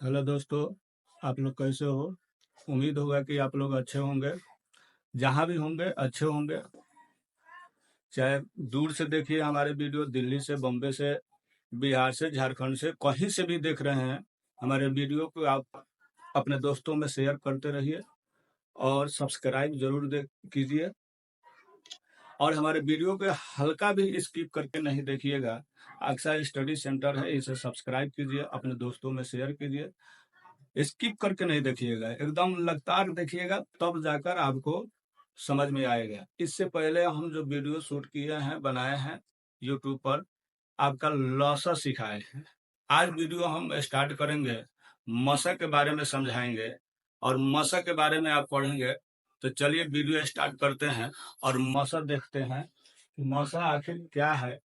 Hello दोस्तों, आप लोग कैसे हो? उम्मीद होगा कि आप लोग अच्छे होंगे। जहाँ भी होंगे अच्छे होंगे। चाहे दूर से देखिए हमारे वीडियो, दिल्ली से, बम्बे से, बिहार से, झारखंड से, कहीं से भी देख रहे हैं हमारे वीडियो को, आप अपने दोस्तों में शेयर करते रहिए और सब्सक्राइब जरूर दे कीजिए। और हमारे वीडियो के हल्का भी स्किप करके नहीं देखिएगा। अक्सर स्टडी सेंटर है, इसे सब्सक्राइब कीजिए, अपने दोस्तों में शेयर कीजिए। स्किप करके नहीं देखिएगा, एकदम लगातार देखिएगा, तब जाकर आपको समझ में आएगा। इससे पहले हम जो वीडियो शूट किए हैं, बनाए हैं यूट्यूब पर, आपका लॉसा सिखाए हैं। आज वीडियो हम स्टार्ट करेंगे, मशक के बारे में समझाएंगे और मशक के बारे में आप पढ़ेंगे। तो चलिए वीडियो स्टार्ट करते हैं और मशक देखते हैं कि मशक आखिर क्या है,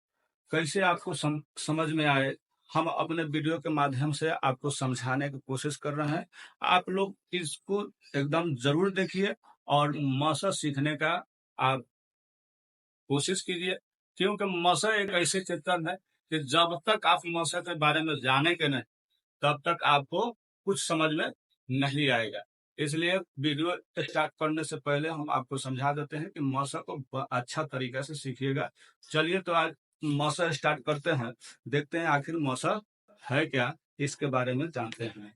कैसे आपको समझ में आए। हम अपने वीडियो के माध्यम से आपको समझाने की कोशिश कर रहे हैं। आप लोग इसको एकदम जरूर देखिए और मौसा सीखने का आप कोशिश कीजिए, क्योंकि मौसा एक ऐसे चैप्टर है कि जब तक आप मौसा के बारे में जानेंगे नहीं, तब तक आपको कुछ समझ में नहीं आएगा। इसलिए वीडियो स्टार्ट करने से पहले हम आपको समझा देते हैं कि मौसा को अच्छा तरीका से सीखिएगा। चलिए तो आज मौसा स्टार्ट करते हैं, देखते हैं आखिर मौसा है क्या, इसके बारे में जानते हैं।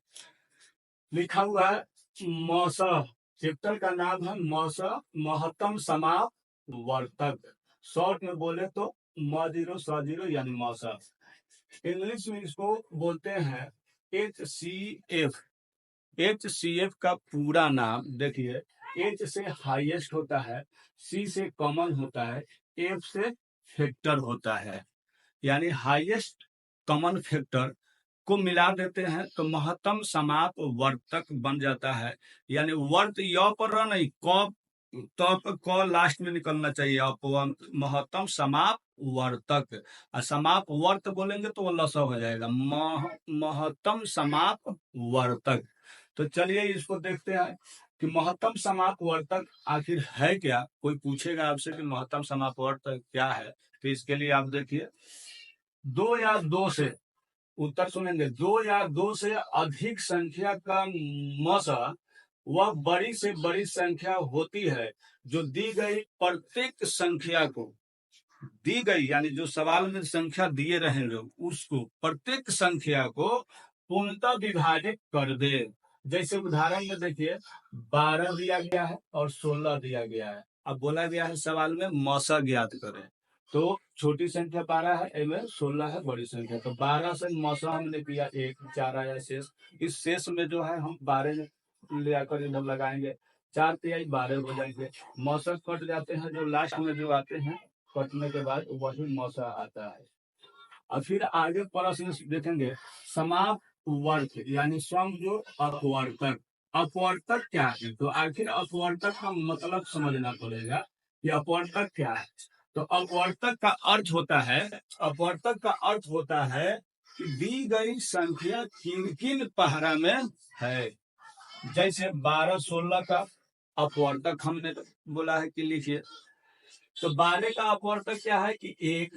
लिखा हुआ है मौसा, चैप्टर का नाम है मौसा, महत्तम समाप्त वर्तक। शॉर्ट में बोले तो म0 स0 यानी मौसा। इंग्लिश में इसको बोलते हैं HCF। HCF का पूरा नाम देखिए, H से हाईएस्ट होता है, C से कॉमन होता है, F से फैक्टर होता है, यानी हाईएस्ट कॉमन फैक्टर को मिला देते हैं तो महत्तम समाप्त वर्तक बन जाता है। यानी वर्त य पर नहीं, क तो क लास्ट में निकलना चाहिए। आप महत्तम समाप्त वर्तक, और समाप्त वर्त बोलेंगे तो वो लसा हो जाएगा। महत्तम समाप्त वर्तक। तो चलिए इसको देखते हैं कि महत्तम समाप्त वर्तक आखिर है क्या। कोई पूछेगा आपसे कि महत्तम समाप्त वर्तक क्या है, तो इसके लिए आप देखिए, दो या दो से, उत्तर सुनेंगे, दो या दो से अधिक संख्या का मसा वह बड़ी से बड़ी संख्या होती है जो दी गई प्रत्येक संख्या को, दी गई यानी जो सवाल में संख्या दिए रहे लोग, उसको प्रत्येक संख्या को पूर्णतः विभाजित कर दे। जैसे उदाहरण में देखिए, 12 दिया गया है और 16 दिया गया है। अब बोला गया है सवाल में मौसा ज्ञात करें, तो छोटी संख्या 12 है, इनमें 16 है बड़ी संख्या। तो 12 से मौसा हमने किया 1, 4 आया शेष। इस शेष में जो है हम 12 ले आकर इधर लगाएंगे, 4 तिहाई 12 हो जाएंगे। मौसा कट जाते हैं, जो लास्ट में जो आते हैं कटने के बाद वही मौसा आता है। और फिर आगे प्रश्न देखेंगे, समाप्त वर्त यानी सम जो अपवर्तक। अपवर्तक क्या है, तो आखिर अपवर्तक का मतलब समझना पड़ेगा कि अपवर्तक क्या है। तो अपवर्तक का अर्थ होता है, अपवर्तक का अर्थ होता है कि दी गई संख्या किन किन पहरा में है। जैसे 12 16 का अपवर्तक हमने बोला है कि लिखिए, तो 12 का अपवर्तक क्या है कि एक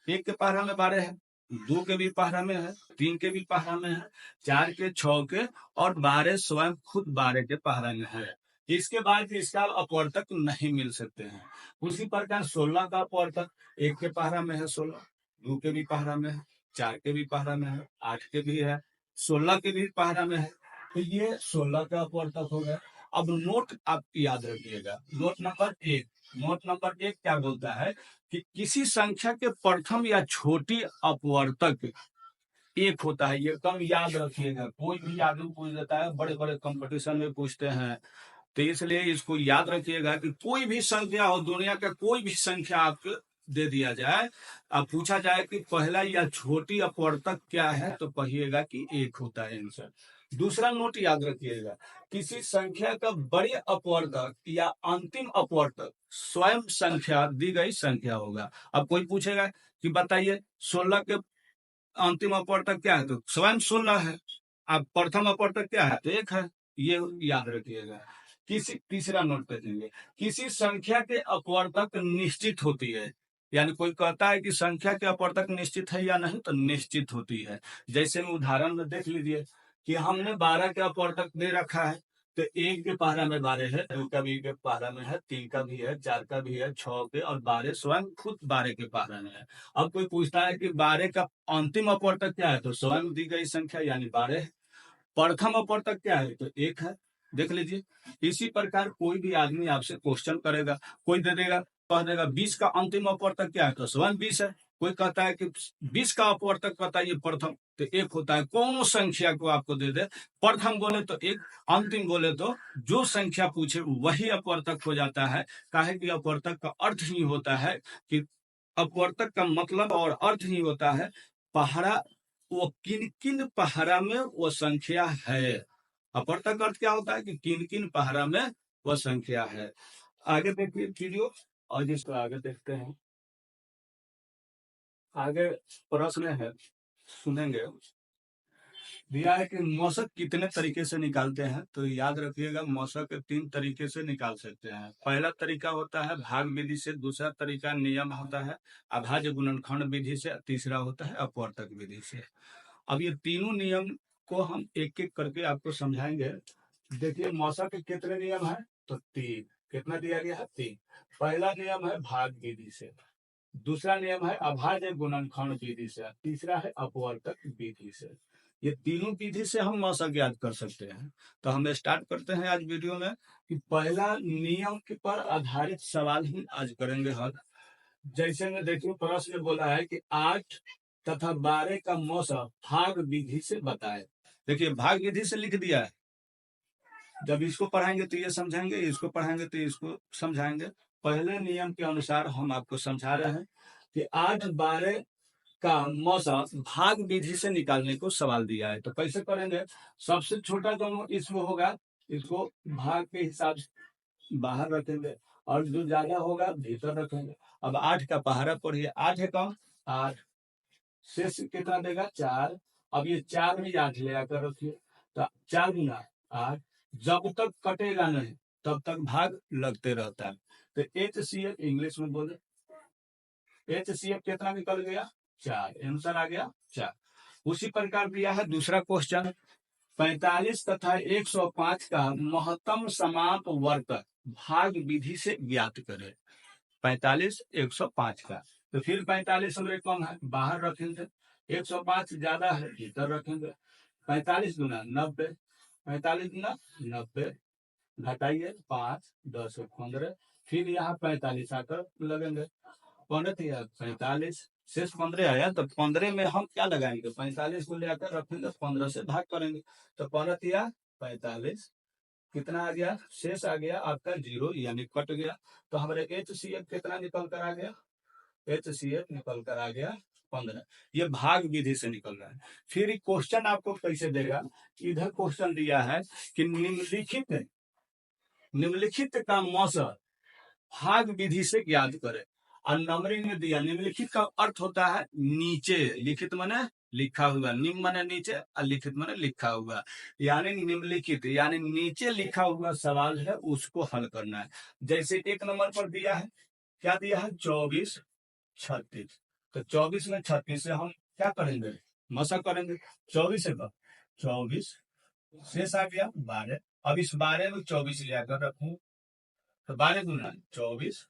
के पहरा में 12 है, 2 के भी पहरा में है, 3 के भी पहरा में है, 4 के, 6 के, और 12 स्वयं खुद 12 के पहरा में है। इसके बाद इसका अपवर्तक नहीं मिल सकते हैं। उसी प्रकार 16 का अपवर्तक, 1 के पहरा में है 16, 2 के भी पहरा में है, 4 के भी पहरा में है, 8 के भी है, 16 के भी पहरा में है। तो ये 16 का अपवर्तक हो गया। अब नोट आप याद रखिएगा, नोट नंबर 1। नोट नंबर 1 क्या बोलता है कि किसी संख्या के प्रथम या छोटी अपवर्तक 1 होता है। ये कम याद रखिएगा, कोई भी आदमी पूछ देता है, बड़े बड़े कंपटीशन में पूछते हैं, तो इसलिए इसको याद रखिएगा कि कोई भी संख्या हो, दुनिया का कोई भी संख्या आपको दे दिया जाए, अब पूछा जाए कि पहला या छोटी अपवर्तक क्या है, तो कहिएगा कि 1 होता है आंसर। दूसरा नोट याद रखिएगा, किसी संख्या का बड़े अपवर्तक या अंतिम अपवर्तक स्वयं संख्या दी गई संख्या होगा। अब कोई पूछेगा कि बताइए 16 के अंतिम अपवर्तक क्या है, तो स्वयं 16 है। अब प्रथम अपवर्तक क्या है, तो 1 है। ये याद रखिएगा। किसी तीसरा नोट देंगे, किसी संख्या के अपवर्तक निश्चित होती है। यानी कोई कहता है कि संख्या के अपवर्तक निश्चित है या नहीं, तो निश्चित होती है। जैसे उदाहरण में देख लीजिए, कि हमने 12 के अपवर्तक दे रखा है, तो 1 के पहरा में 12 है, 2 का भी के पहरा में है, 3 का भी है, 4 का भी है, 6 के, और 12 स्वयं खुद 12 के पहरा में है। अब कोई पूछता है कि 12 का अंतिम अपवर्तक क्या है, तो स्वयं दी गई संख्या यानी 12 है। प्रथम अपवर्तक क्या है, तो 1 है। देख लीजिए, इसी प्रकार कोई भी आदमी आपसे क्वेश्चन करेगा, कोई दे देगा, कह देगा 20 का अंतिम अपवर्तक क्या है, तो स्वयं 20 है। कोई कहता है कि 20 का अपवर्तक बताइए प्रथम, तो 1 होता है। कौन संख्या को आपको दे दे, प्रथम बोले तो 1, अंतिम बोले तो जो संख्या पूछे वही अपवर्तक हो जाता है। काहे कि अपवर्तक का अर्थ ही होता है कि अपवर्तक का मतलब और अर्थ ही होता है पहरा, वो किन किन पहरा में वो संख्या है। अपवर्तक अर्थ क्या होता है कि किन किन पहरा में वह संख्या है। आगे देखिए वीडियो, और जिसको आगे देखते हैं, आगे प्रश्न है, सुनेंगे। दिया है कि मौसक कितने तरीके से निकालते हैं, तो याद रखिएगा मौसक 3 तरीके से निकाल सकते हैं। पहला तरीका होता है भाग विधि से, दूसरा तरीका नियम होता है अभाज्य गुणनखंड विधि से, तीसरा होता है अपवर्तक विधि से। अब ये तीनों नियम को हम एक एक करके आपको समझाएंगे। देखिए मौसक के कितने नियम है, तो 3। कितना दिया गया है, 3। पहला नियम है भाग विधि से, दूसरा नियम है अभाज्य गुणनखंड विधि से, तीसरा है अपवर्तक विधि से। ये तीनों विधि से हम मौसक ज्ञात कर सकते हैं। तो हम स्टार्ट करते हैं आज वीडियो में कि पहला नियम के पर आधारित सवाल ही आज करेंगे हल। जैसे में देखिए प्रश्न में बोला है कि 8 तथा 12 का मौसक भाग विधि से बताए। देखिए भाग विधि से लिख दिया है, जब इसको पढ़ाएंगे तो ये समझाएंगे, इसको पढ़ाएंगे तो इसको समझाएंगे। पहले नियम के अनुसार हम आपको समझा रहे हैं कि 8 12 का मौसक भाग विधि से निकालने को सवाल दिया है। तो कैसे करेंगे, सबसे छोटा जो इसमें होगा इसको भाग के हिसाब से बाहर रखेंगे, और जो ज्यादा होगा भीतर रखेंगे। अब 8 का पहाड़ा पढ़िए, 8 है कौन, 8, शेष कितना देगा, 4। अब ये 4 भी 8 ले आकर रखिए, तो 4 गुना 8, जब तक कटेगा नहीं तब तक भाग लगते रहता है। तो HCF इंग्लिश में बोले, HCF कितना निकल गया, 4, आंसर आ गया 4। उसी प्रकार दिया है दूसरा क्वेश्चन, 45 तथा 105 का महत्तम समाप वर्ग भाग विधि से ज्ञात करें। 45 105 का, तो फिर 45 हमरे कम है बाहर रखेंगे, 105 ज्यादा है भीतर रखेंगे। 45 गुना 90, 45 गुना 90, घटाइए 5 10 15, फिर यहाँ 45 आकर लगेंगे। 15 45, शेष 15 आया, तो 15 में हम क्या लगाएंगे, 45 को ले आकर रखेंगे, 15 से भाग करेंगे, तो 15 45, कितना आ गया, शेष आ गया आपका 0 यानी कट गया। तो हमारे HCF कितना निकल कर आ गया, HCF निकल कर आ गया 15। ये भाग विधि से निकल रहा है। फिर क्वेश्चन आपको कैसे देगा, इधर क्वेश्चन दिया है कि निम्नलिखित का मौसक भाग विधि से ज्ञात करें, और नंबरिंग में दिया। निम्नलिखित का अर्थ होता है नीचे, लिखित माने लिखा हुआ, निम्न माने नीचे और लिखित माने लिखा हुआ, यानी निम्नलिखित यानी नीचे लिखा हुआ सवाल है उसको हल करना है। जैसे 1 नंबर पर दिया है, क्या दिया है, 24 36, तो 24 में 36 से हम क्या करेंगे, मशक करेंगे। 24 से 24, शेष आ गया 12। अब इस 12 में 24 ले आकर रखूं, तो 12 गुना 24,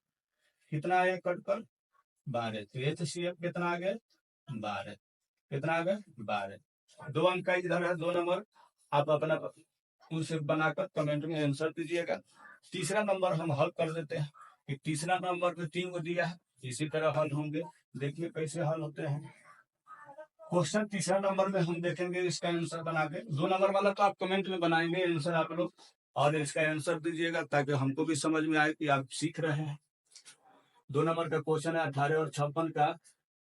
कितना आया कट कर 12। तो HCF कितना आ गया, 12, कितना आ गया 12। 2 अंक का इधर है, 2 नंबर आप अपना उनसे बनाकर कमेंट में आंसर दीजिएगा। तीसरा नंबर हम हल कर देते हैं कि तीसरा नंबर पे 3 को दिया है, इसी तरह हल होंगे। देखिए कैसे हल होते हैं क्वेश्चन। तीसरा नंबर में हम देखेंगे इसका आंसर बना के, 2 नंबर वाला तो आप कमेंट में बनाएंगे आंसर आप लोग, और इसका आंसर दीजिएगा ताकि हमको भी समझ में आए कि आप सीख रहे हैं। 2 नंबर का क्वेश्चन है 18 और 56 का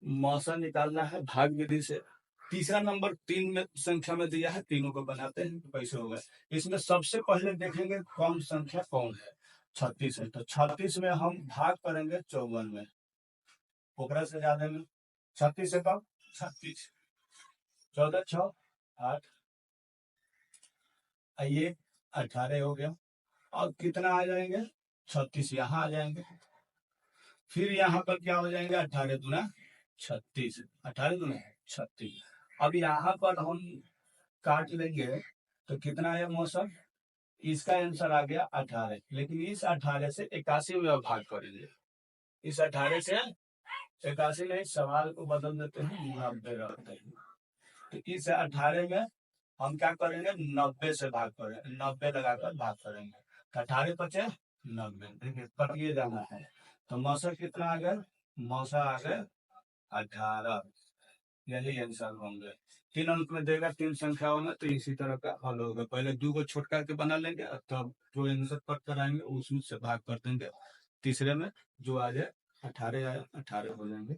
मौसम निकालना है भाग विधि से। तीसरा नंबर 3 में संख्या में दिया है, तीनों को बनाते हैं तो कैसे होगा। इसमें सबसे पहले देखेंगे कौन संख्या कौन है, 36 है, तो 36 में हम भाग करेंगे 54 में, ओकरा से ज्यादा में 36 से कम 36, 14 6 8, आइए 18 हो गया। और कितना आ जाएंगे, 36 यहाँ आ जाएंगे, फिर यहाँ पर क्या हो जाएंगे, 18 दुना 36, 18 दुना 36। अब यहाँ पर हम काट लेंगे तो कितना है मौसम, इसका आंसर आ गया 18, लेकिन इस 18 से 81 में भाग करेंगे। इस 18 से 81 नहीं, सवाल को बदल देते हैं, 90 रहते हैं। तो इस 18 में हम क्या करेंगे, 90 से भाग करेंगे, 90 लगाकर भाग करेंगे, 18 बचे 90, देखिए कटिए जाना है। तो मौसा कितना आ गया, मौसा आ गया 18, यही आंसर होंगे। 3 अंक में देगा 3 संख्याओं में, तो इसी तरह का हल होगा। पहले 2 को छोट करके बना लेंगे, तब जो आंसर कट कराएंगे उसी से भाग कर देंगे। तीसरे में जो आ जाए 18 आया, 18 हो जाएंगे।